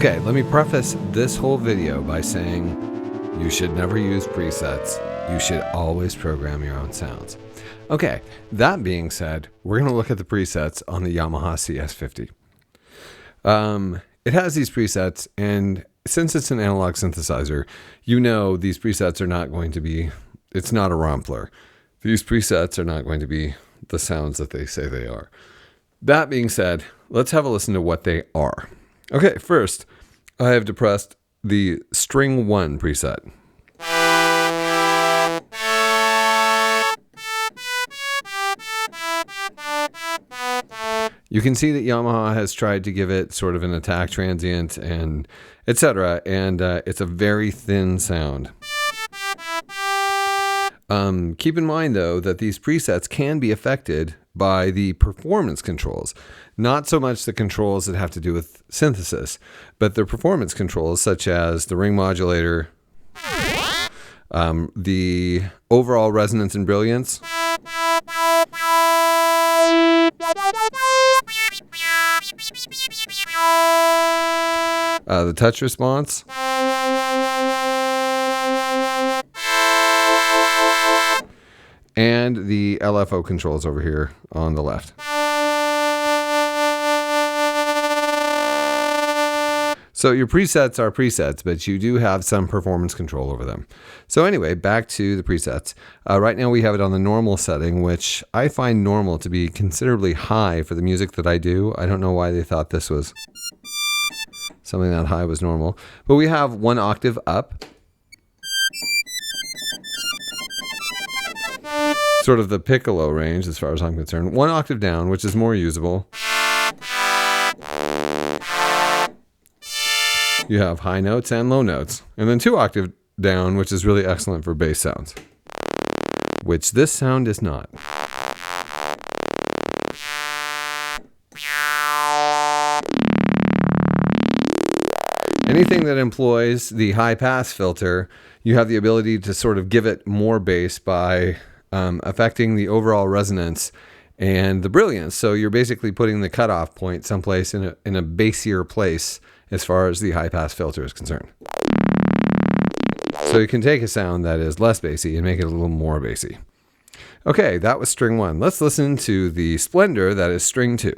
Okay, let me preface this whole video by saying you should never use presets. You should always program your own sounds. Okay, that being said, we're going to look at the presets on the Yamaha CS-50. It has these presets, and since it's an analog synthesizer, you know these presets are not going to be, it's not a Rompler. These presets are not going to be the sounds that they say they are. That being said, let's have a listen to what they are. Okay, first, I have depressed the String 1 preset. You can see that Yamaha has tried to give it sort of an attack transient and etc. And it's a very thin sound. Keep in mind, though, that these presets can be affected by the performance controls. Not so much the controls that have to do with synthesis, but the performance controls such as the ring modulator, the overall resonance and brilliance, the touch response, and the LFO controls over here on the left. So your presets are presets, but you do have some performance control over them. So anyway, back to the presets. Right now we have it on the normal setting, which I find normal to be considerably high for the music that I do. I don't know why they thought this was something that high was normal. But we have 1 octave up. Sort of the piccolo range as far as I'm concerned. 1 octave down, which is more usable. You have high notes and low notes. And then 2 octave down, which is really excellent for bass sounds. Which this sound is not. Anything that employs the high pass filter, you have the ability to sort of give it more bass by affecting the overall resonance and the brilliance. So you're basically putting the cutoff point someplace in a bassier place as far as the high pass filter is concerned. So you can take a sound that is less bassy and make it a little more bassy. Okay, that was string 1. Let's listen to the Splendor that is string 2.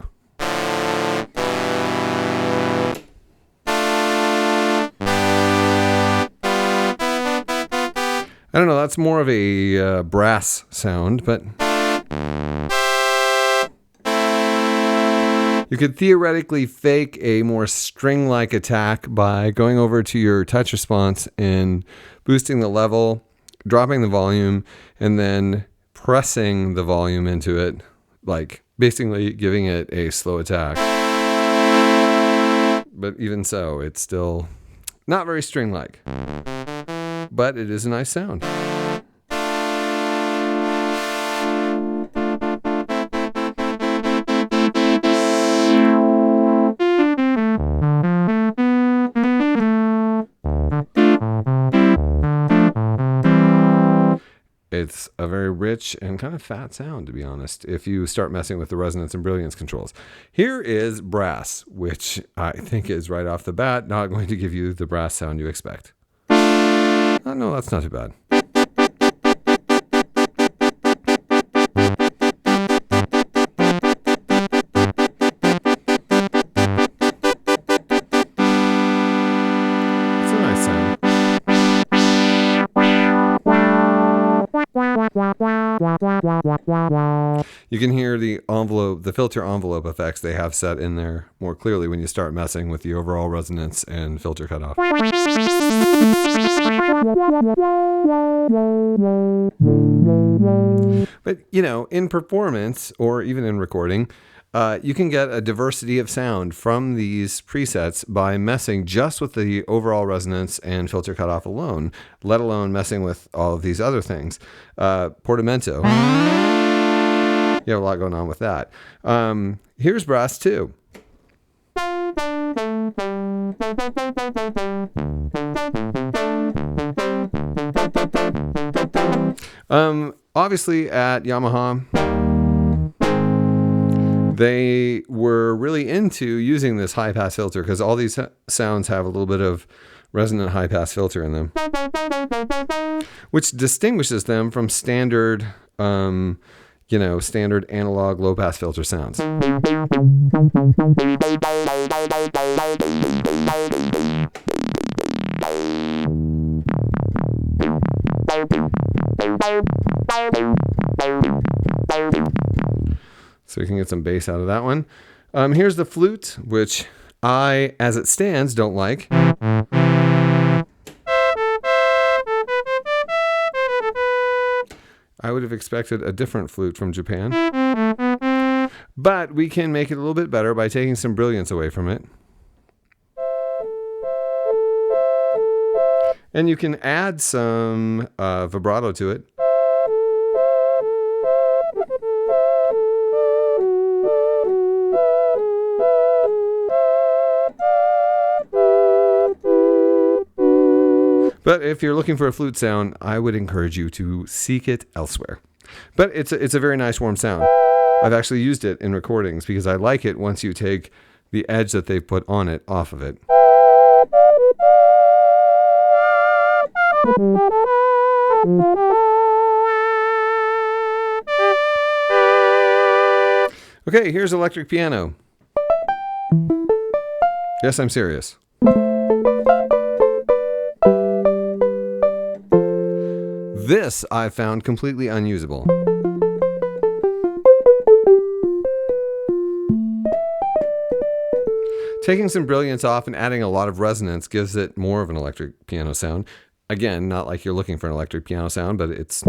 I don't know, that's more of a brass sound, but you could theoretically fake a more string-like attack by going over to your touch response and boosting the level, dropping the volume, and then pressing the volume into it, like basically giving it a slow attack. But even so, it's still not very string-like. But it is a nice sound. It's a very rich and kind of fat sound, to be honest, if you start messing with the resonance and brilliance controls. Here is brass, which I think is right off the bat not going to give you the brass sound you expect. Oh, no, that's not too bad. It's a nice sound. You can hear the envelope, the filter envelope effects they have set in there more clearly when you start messing with the overall resonance and filter cutoff. But, you know, in performance or even in recording, you can get a diversity of sound from these presets by messing just with the overall resonance and filter cutoff alone, let alone messing with all of these other things. Portamento. You have a lot going on with that. Here's brass 2. Obviously at Yamaha, they were really into using this high pass filter because all these sounds have a little bit of resonant high pass filter in them, which distinguishes them from standard, standard analog low pass filter sounds. So we can get some bass out of that one. Here's the flute, which I, as it stands, don't like. I would have expected a different flute from Japan. But we can make it a little bit better by taking some brilliance away from it. And you can add some vibrato to it. But if you're looking for a flute sound, I would encourage you to seek it elsewhere. But it's a very nice warm sound. I've actually used it in recordings because I like it once you take the edge that they've put on it off of it. Okay, here's electric piano. Yes, I'm serious. This I found completely unusable. Taking some brilliance off and adding a lot of resonance gives it more of an electric piano sound. Again, not like you're looking for an electric piano sound, but it's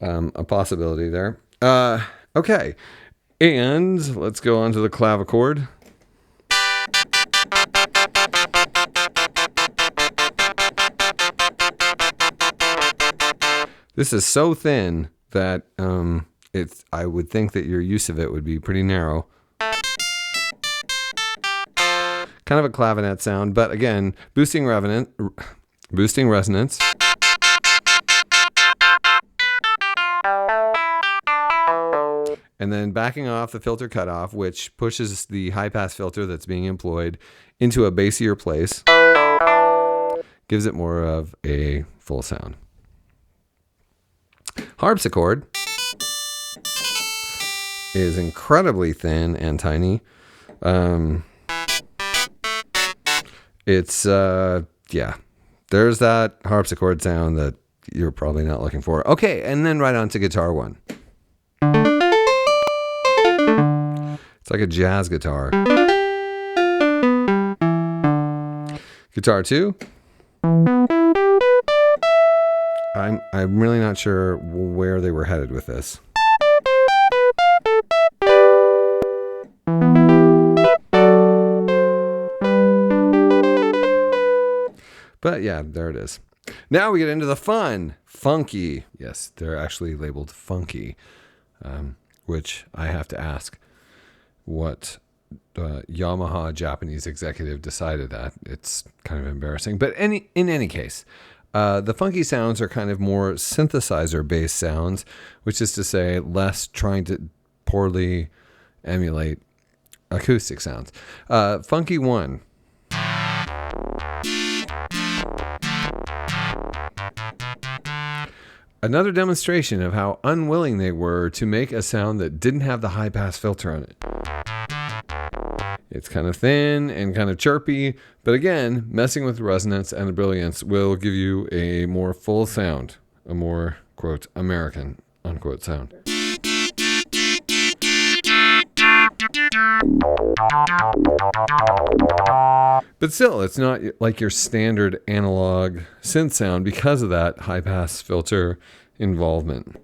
a possibility there. Okay, and let's go on to the clavichord. This is so thin that I would think that your use of it would be pretty narrow. Kind of a clavinet sound, but again, boosting resonance. And then backing off the filter cutoff, which pushes the high pass filter that's being employed into a bassier place, gives it more of a full sound. Harpsichord is incredibly thin and tiny. There's that harpsichord sound that you're probably not looking for. Okay, and then right on to guitar one. It's like a jazz guitar. Guitar two. I'm really not sure where they were headed with this. But yeah, there it is. Now we get into the fun. Funky. Yes, they're actually labeled funky, which I have to ask what Yamaha Japanese executive decided that. It's kind of embarrassing. But in any case, the funky sounds are kind of more synthesizer-based sounds, which is to say less trying to poorly emulate acoustic sounds. Funky one. Another demonstration of how unwilling they were to make a sound that didn't have the high pass filter on it. It's kind of thin and kind of chirpy, but again, messing with resonance and the brilliance will give you a more full sound, a more, quote, American, unquote, sound. But still, it's not like your standard analog synth sound because of that high pass filter involvement.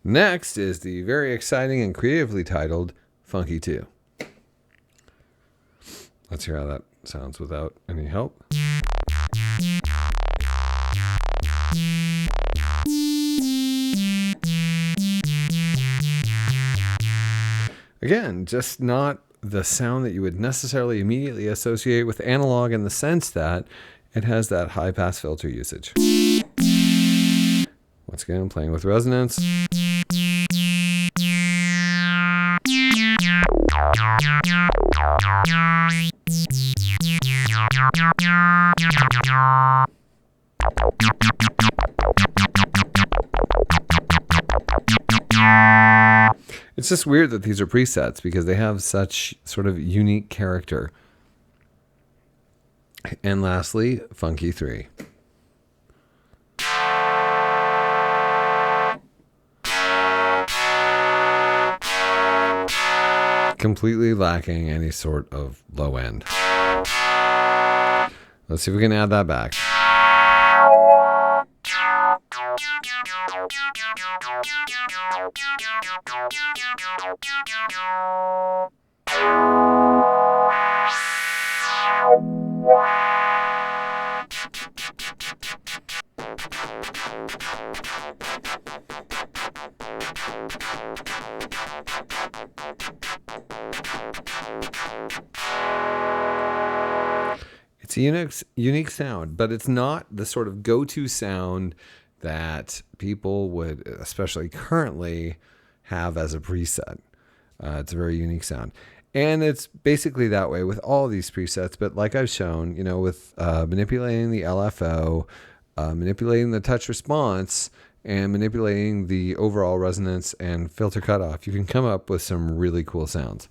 Next is the very exciting and creatively titled Funky 2. Let's hear how that sounds without any help. Again, just not the sound that you would necessarily immediately associate with analog in the sense that it has that high pass filter usage. Once again, playing with resonance. It's just weird that these are presets because they have such sort of unique character. And lastly, Funky 3. Completely lacking any sort of low end. Let's see if we can add that back. It's a unique sound, but it's not the sort of go-to sound that people would, especially currently, have as a preset. It's a very unique sound. And it's basically that way with all these presets, but like I've shown, you know, with manipulating the LFO, manipulating the touch response, and manipulating the overall resonance and filter cutoff, you can come up with some really cool sounds.